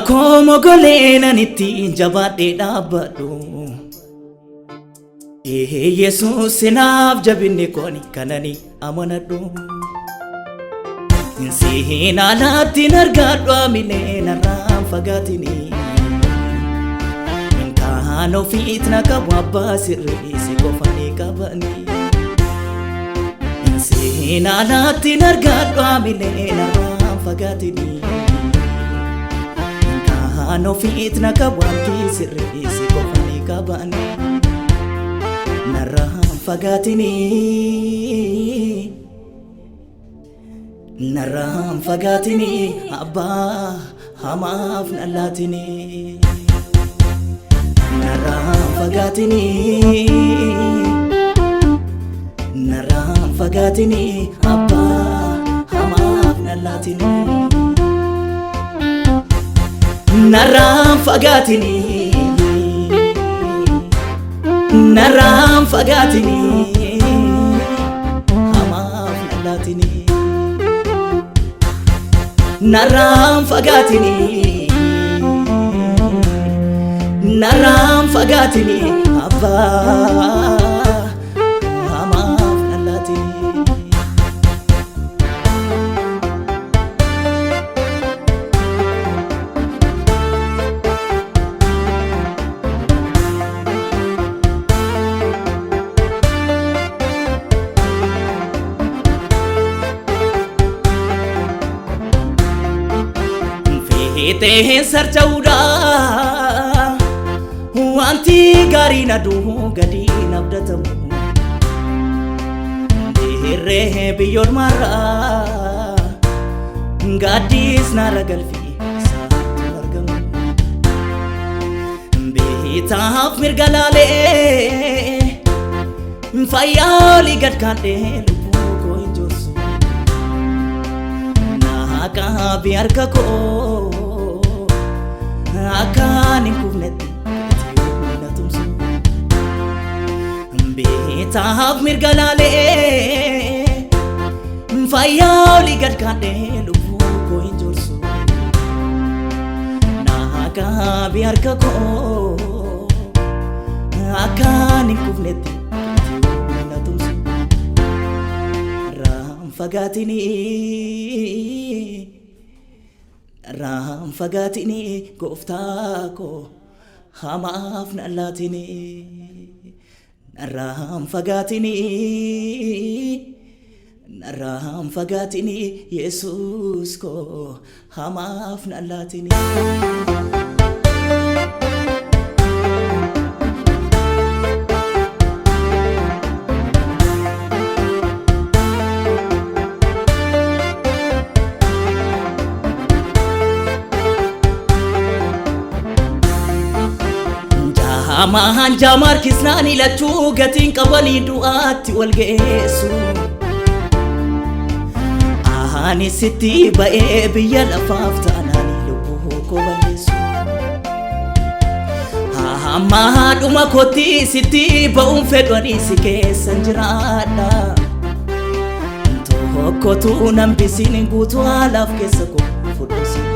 Como golena niti jabade dabadu Jesus sinaf jabinne koni kanani amanadu Sihina latin argadu amine naram fagatini Inkano fitna kababa sirri sikofani kabani Sihina latin argadu amine naram fagatini Inkano fitna kababa sirri sikofani kabani Naram fagatini Naram fagatini abba hamaf nalatini Naram fagatini Naram fagatini abba hamaf nalatini Naram fagatini Naram fagatini hamaf nalatini Naram fagatini Naram fagatini abba hamaf nalatini Tehen sarjauda wanti gari nadu gadi nabdatamu Dirre biyor mara gadis naragalfi saatu argamu Bitaf mirgalale fayali gadkande lubu ko injorsu Naka biarka ko Akan inkufnetti ati tumsu Bitaf mirgalale fayali gadkande lubu ko injorsu Naka biarka ko akan inkufnetti ati tumsu Ram fagatini Ram fagatini goftako hamaf nalatini Ram fagatini Jesus ko hamaf nalatini Amahan jamar kisnani lachu gatin qabani du'atti wal geessu Ahani sitti ba'ee biyya lafaaf ta'anani lubbuu ko balleessu Haadhuma kotti sitti ba'uun fedhanii si keessan jiraadha Tokkotu nambisin guutuu haalaaf keessa ko fudhu sitti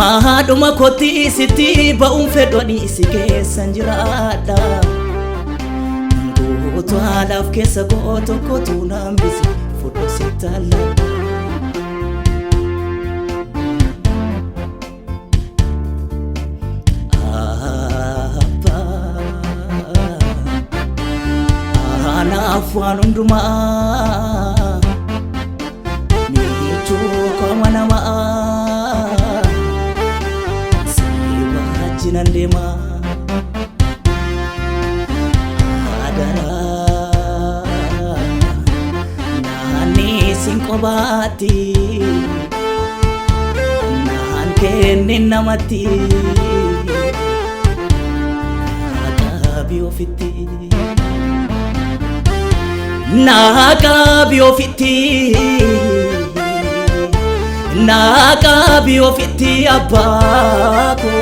Haadhuma kotti sitti ba'uun fedhanii si keessan jiraadha Guutuu haalaaf keessa koo tokkotu nambisi fudhu sitti alladha Anaaf waan hundumaa miichuu kooma namaa Nandema adara nani sinkobati nan kenne namati nakabi ofiti abako